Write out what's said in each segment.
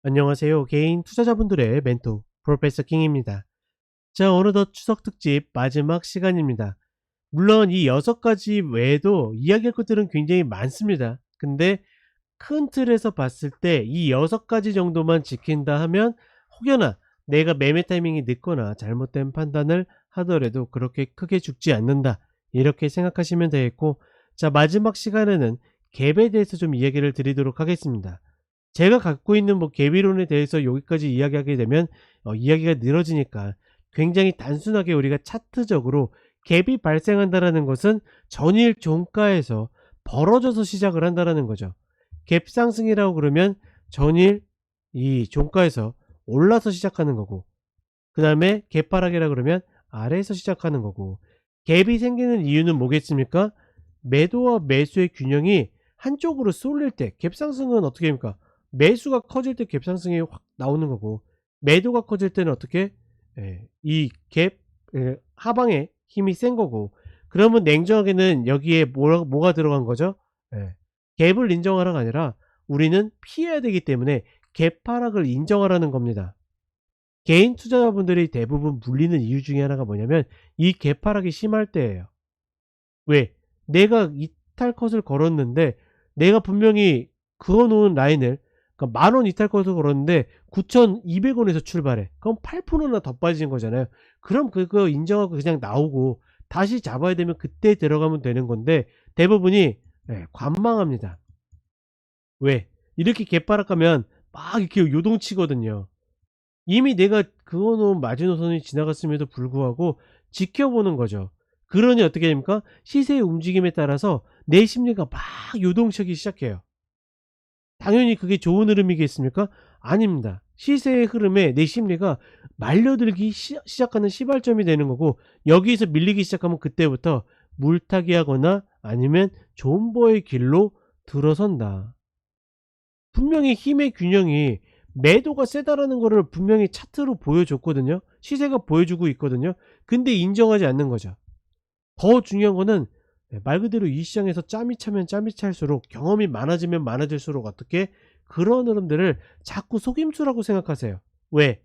안녕하세요. 개인 투자자분들의 멘토 프로페서 킹입니다. 자, 어느덧 추석 특집 마지막 시간입니다. 물론 이 6가지 외에도 이야기할 것들은 굉장히 많습니다. 근데 큰 틀에서 봤을 때 이 6가지 정도만 지킨다 하면 혹여나 내가 매매 타이밍이 늦거나 잘못된 판단을 하더라도 그렇게 크게 죽지 않는다, 이렇게 생각하시면 되겠고, 자, 마지막 시간에는 갭에 대해서 좀 이야기를 드리도록 하겠습니다. 제가 갖고 있는 갭 이론에 대해서 여기까지 이야기하게 되면 이야기가 늘어지니까, 굉장히 단순하게 우리가 차트적으로 갭이 발생한다라는 것은 전일 종가에서 벌어져서 시작을 한다라는 거죠. 갭 상승이라고 그러면 전일 이 종가에서 올라서 시작하는 거고, 그 다음에 갭 하락이라 그러면 아래에서 시작하는 거고, 갭이 생기는 이유는 뭐겠습니까? 매도와 매수의 균형이 한쪽으로 쏠릴 때 갭 상승은 어떻게 됩니까? 매수가 커질 때 갭 상승이 확 나오는 거고, 매도가 커질 때는 어떻게, 이 갭 하방에 힘이 센 거고. 그러면 냉정하게는 여기에 뭐가 들어간 거죠? 예, 갭을 인정하라가 아니라 우리는 피해야 되기 때문에 갭 하락을 인정하라는 겁니다. 개인 투자자분들이 대부분 물리는 이유 중에 하나가 뭐냐면 이 갭 하락이 심할 때예요. 왜? 내가 이탈 컷을 걸었는데, 내가 분명히 그어놓은 라인을, 그러니까 10,000원 이탈 컷을 걸었는데 9,200원에서 출발해. 그럼 8%나 더 빠지는 거잖아요. 그럼 그거 인정하고 그냥 나오고 다시 잡아야 되면 그때 들어가면 되는 건데, 대부분이 관망합니다. 왜? 이렇게 개파락하면 막 이렇게 요동치거든요. 이미 내가 그어놓은 마지노선이 지나갔음에도 불구하고 지켜보는 거죠. 그러니 어떻게 됩니까? 시세의 움직임에 따라서 내 심리가 막 요동치기 시작해요. 당연히 그게 좋은 흐름이겠습니까? 아닙니다. 시세의 흐름에 내 심리가 말려들기 시작하는 시발점이 되는 거고, 여기서 밀리기 시작하면 그때부터 물타기 하거나 아니면 존버의 길로 들어선다. 분명히 힘의 균형이, 매도가 세다라는 거를 분명히 차트로 보여줬거든요. 시세가 보여주고 있거든요. 근데 인정하지 않는 거죠. 더 중요한 거는 말 그대로 이 시장에서 짬이 차면 짬이 찰수록, 경험이 많아지면 많아질수록 어떻게 그런 흐름들을 자꾸 속임수라고 생각하세요. 왜?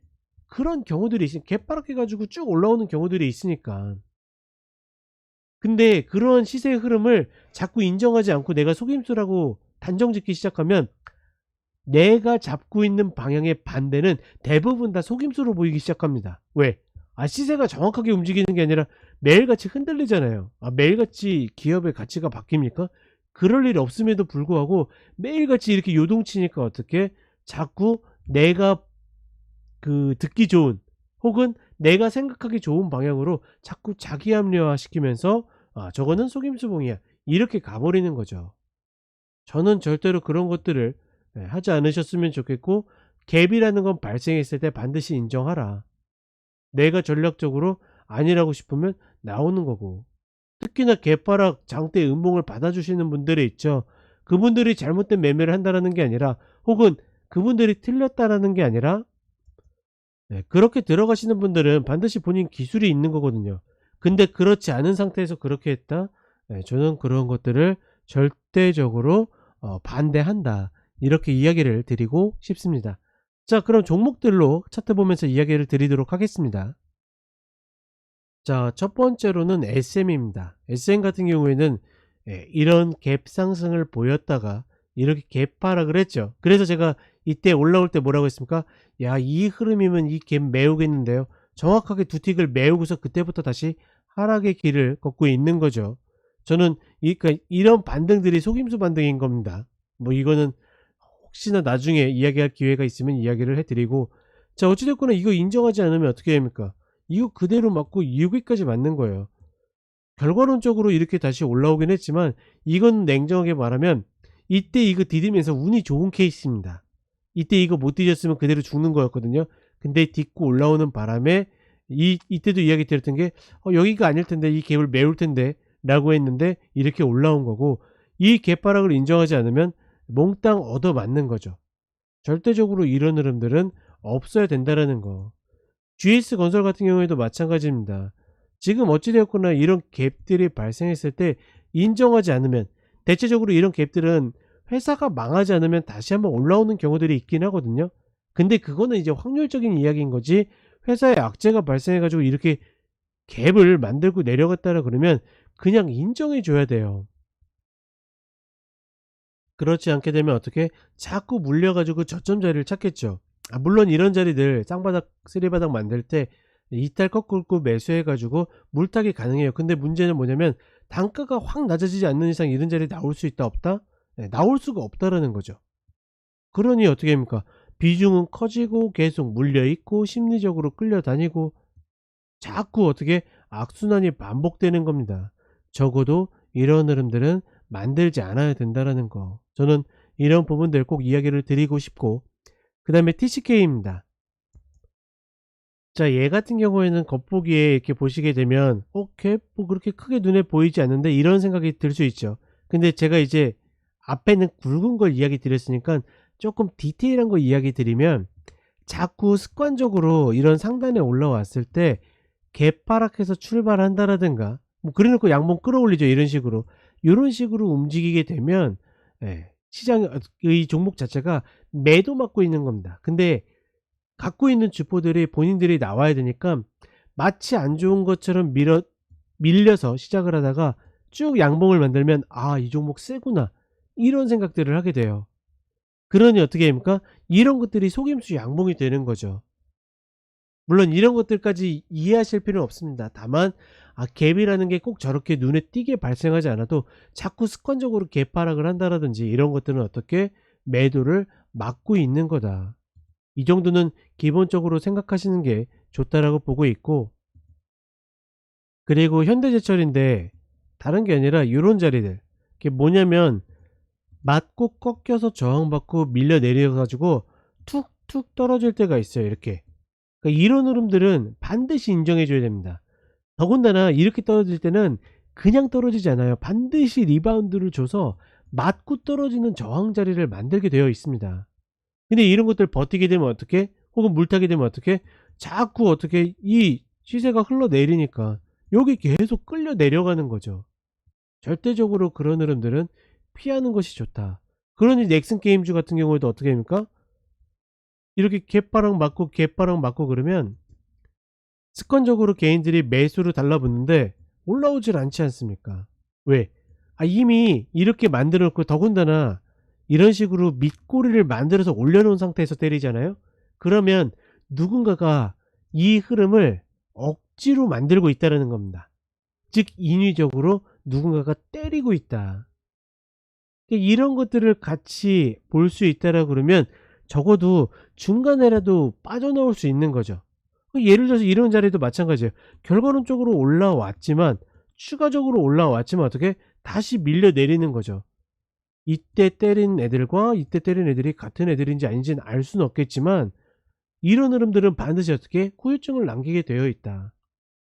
그런 경우들이 개빠르게 가지고 쭉 올라오는 경우들이 있으니까. 근데 그런 시세의 흐름을 자꾸 인정하지 않고 내가 속임수라고 단정짓기 시작하면 내가 잡고 있는 방향의 반대는 대부분 다 속임수로 보이기 시작합니다. 왜? 시세가 정확하게 움직이는 게 아니라 매일같이 흔들리잖아요. 매일같이 기업의 가치가 바뀝니까? 그럴 일 없음에도 불구하고 매일같이 이렇게 요동치니까 어떻게 자꾸 내가 듣기 좋은, 혹은 내가 생각하기 좋은 방향으로 자꾸 자기 합리화 시키면서 저거는 속임수봉이야, 이렇게 가버리는 거죠. 저는 절대로 그런 것들을 하지 않으셨으면 좋겠고, 갭이라는 건 발생했을 때 반드시 인정하라. 내가 전략적으로 아니라고 싶으면 나오는 거고. 특히나 갭하락 장대 음봉을 받아주시는 분들이 있죠. 그분들이 잘못된 매매를 한다라는 게 아니라, 혹은 그분들이 틀렸다라는 게 아니라, 그렇게 들어가시는 분들은 반드시 본인 기술이 있는 거거든요. 근데 그렇지 않은 상태에서 그렇게 했다? 저는 그런 것들을 절대적으로 반대한다, 이렇게 이야기를 드리고 싶습니다. 자, 그럼 종목들로 차트 보면서 이야기를 드리도록 하겠습니다. 자, 첫 번째로는 SM입니다. SM 같은 경우에는 이런 갭 상승을 보였다가 이렇게 갭 하락을 했죠. 그래서 제가 이때 올라올 때 뭐라고 했습니까? 야, 이 흐름이면 이 갭 메우겠는데요. 정확하게 두 틱을 메우고서 그때부터 다시 하락의 길을 걷고 있는 거죠. 저는 그러니까 이런 반등들이 속임수 반등인 겁니다. 이거는 혹시나 나중에 이야기할 기회가 있으면 이야기를 해드리고, 자, 어찌됐거나 이거 인정하지 않으면 어떻게 됩니까? 이거 그대로 맞고 여기까지 맞는 거예요. 결과론적으로 이렇게 다시 올라오긴 했지만, 이건 냉정하게 말하면 이때 이거 디디면서 운이 좋은 케이스입니다. 이때 이거 못 뒤졌으면 그대로 죽는 거였거든요. 근데 딛고 올라오는 바람에 이때도 이야기 드렸던 게 여기가 아닐 텐데, 이 갭을 메울 텐데 라고 했는데 이렇게 올라온 거고, 이 갭하락을 인정하지 않으면 몽땅 얻어 맞는 거죠. 절대적으로 이런 흐름들은 없어야 된다라는 거. GS건설 같은 경우에도 마찬가지입니다. 지금 어찌되었거나 이런 갭들이 발생했을 때 인정하지 않으면, 대체적으로 이런 갭들은 회사가 망하지 않으면 다시 한번 올라오는 경우들이 있긴 하거든요. 근데 그거는 이제 확률적인 이야기인 거지, 회사에 악재가 발생해 가지고 이렇게 갭을 만들고 내려갔다라 그러면 그냥 인정해 줘야 돼요. 그렇지 않게 되면 어떻게 자꾸 물려 가지고 저점 자리를 찾겠죠. 물론 이런 자리들 쌍바닥 쓰리바닥 만들 때 이탈 꺾고 매수해 가지고 물타기 가능해요. 근데 문제는 뭐냐면 단가가 확 낮아지지 않는 이상 이런 자리에 나올 수 있다 없다? 네, 나올 수가 없다라는 거죠. 그러니 어떻게 합니까? 비중은 커지고 계속 물려 있고 심리적으로 끌려다니고 자꾸 어떻게 악순환이 반복되는 겁니다. 적어도 이런 흐름들은 만들지 않아야 된다라는 거. 저는 이런 부분들 꼭 이야기를 드리고 싶고, 그 다음에 TCK입니다. 자, 얘 같은 경우에는 겉보기에 이렇게 보시게 되면 걔 뭐 그렇게 크게 눈에 보이지 않는데 이런 생각이 들 수 있죠. 근데 제가 이제 앞에는 굵은 걸 이야기 드렸으니까 조금 디테일한 거 이야기 드리면, 자꾸 습관적으로 이런 상단에 올라왔을 때 개파락해서 출발한다라든가 뭐 그래 놓고 양봉 끌어올리죠, 이런 식으로. 요런 식으로 움직이게 되면 시장의 종목 자체가 매도 맞고 있는 겁니다. 근데 갖고 있는 주포들이 본인들이 나와야 되니까 마치 안 좋은 것처럼 밀려서 시작을 하다가 쭉 양봉을 만들면 '아, 이 종목 세구나.' 이런 생각들을 하게 돼요. 그러니 어떻게 됩니까? 이런 것들이 속임수 양봉이 되는 거죠. 물론 이런 것들까지 이해하실 필요는 없습니다. 다만 갭이라는 게 꼭 저렇게 눈에 띄게 발생하지 않아도 자꾸 습관적으로 갭 하락을 한다라든지 이런 것들은 어떻게 매도를 막고 있는 거다. 이 정도는 기본적으로 생각하시는 게 좋다라고 보고 있고, 그리고 현대제철인데 다른 게 아니라 요런 자리들, 그게 뭐냐면 맞고 꺾여서 저항받고 밀려 내려 가지고 툭툭 떨어질 때가 있어요, 이렇게. 그러니까 이런 흐름들은 반드시 인정해 줘야 됩니다. 더군다나 이렇게 떨어질 때는 그냥 떨어지지 않아요. 반드시 리바운드를 줘서 맞고 떨어지는 저항 자리를 만들게 되어 있습니다. 근데 이런 것들 버티게 되면 어떻게? 혹은 물타게 되면 어떻게? 자꾸 어떻게 이 시세가 흘러내리니까 여기 계속 끌려 내려가는 거죠. 절대적으로 그런 흐름들은 피하는 것이 좋다. 그러니 넥슨 게임즈 같은 경우에도 어떻게 됩니까? 이렇게 갯바랑 맞고 그러면 습관적으로 개인들이 매수로 달라붙는데 올라오질 않지 않습니까? 왜? 이미 이렇게 만들어 놓고, 더군다나 이런 식으로 밑꼬리를 만들어서 올려놓은 상태에서 때리잖아요? 그러면 누군가가 이 흐름을 억지로 만들고 있다는 겁니다. 즉 인위적으로 누군가가 때리고 있다. 이런 것들을 같이 볼 수 있다라 그러면 적어도 중간에라도 빠져나올 수 있는 거죠. 예를 들어서 이런 자리도 마찬가지예요. 결과론적으로 올라왔지만, 추가적으로 올라왔지만 어떻게 다시 밀려 내리는 거죠. 이때 때린 애들과 이때 때린 애들이 같은 애들인지 아닌지는 알 수는 없겠지만 이런 흐름들은 반드시 어떻게 후유증을 남기게 되어 있다.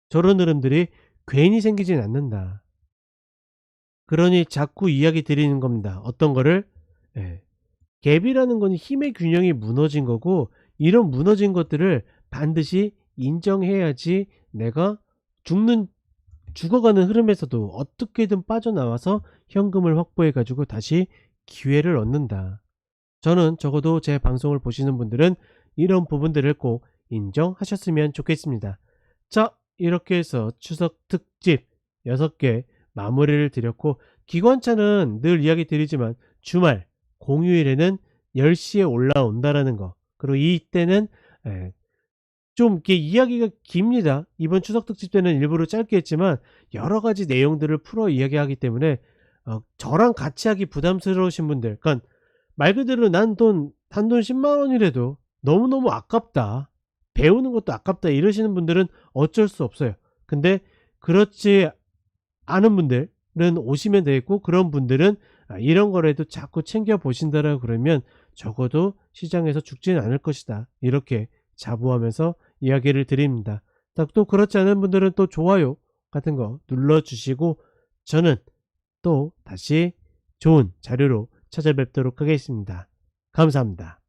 저런 흐름들이 괜히 생기진 않는다. 그러니 자꾸 이야기 드리는 겁니다. 어떤 거를? 예. 갭이라는 건 힘의 균형이 무너진 거고, 이런 무너진 것들을 반드시 인정해야지 내가 죽어가는 흐름에서도 어떻게든 빠져나와서 현금을 확보해 가지고 다시 기회를 얻는다. 저는 적어도 제 방송을 보시는 분들은 이런 부분들을 꼭 인정하셨으면 좋겠습니다. 자, 이렇게 해서 추석 특집 6개 마무리를 드렸고, 기관차는 늘 이야기 드리지만 주말 공휴일에는 10시에 올라온다라는 거, 그리고 이때는 좀 이렇게 이야기가 깁니다. 이번 추석 특집 때는 일부러 짧게 했지만 여러 가지 내용들을 풀어 이야기하기 때문에 저랑 같이 하기 부담스러우신 분들, 그러니까 말 그대로 난 단돈 10만 원이라도 너무너무 아깝다, 배우는 것도 아깝다 이러시는 분들은 어쩔 수 없어요. 근데 그렇지 않은 분들은 오시면 되겠고, 그런 분들은 이런 거라도 자꾸 챙겨 보신다라고 그러면 적어도 시장에서 죽지는 않을 것이다, 이렇게 자부하면서 이야기를 드립니다. 또 그렇지 않은 분들은 또 좋아요 같은 거 눌러주시고, 저는 또 다시 좋은 자료로 찾아뵙도록 하겠습니다. 감사합니다.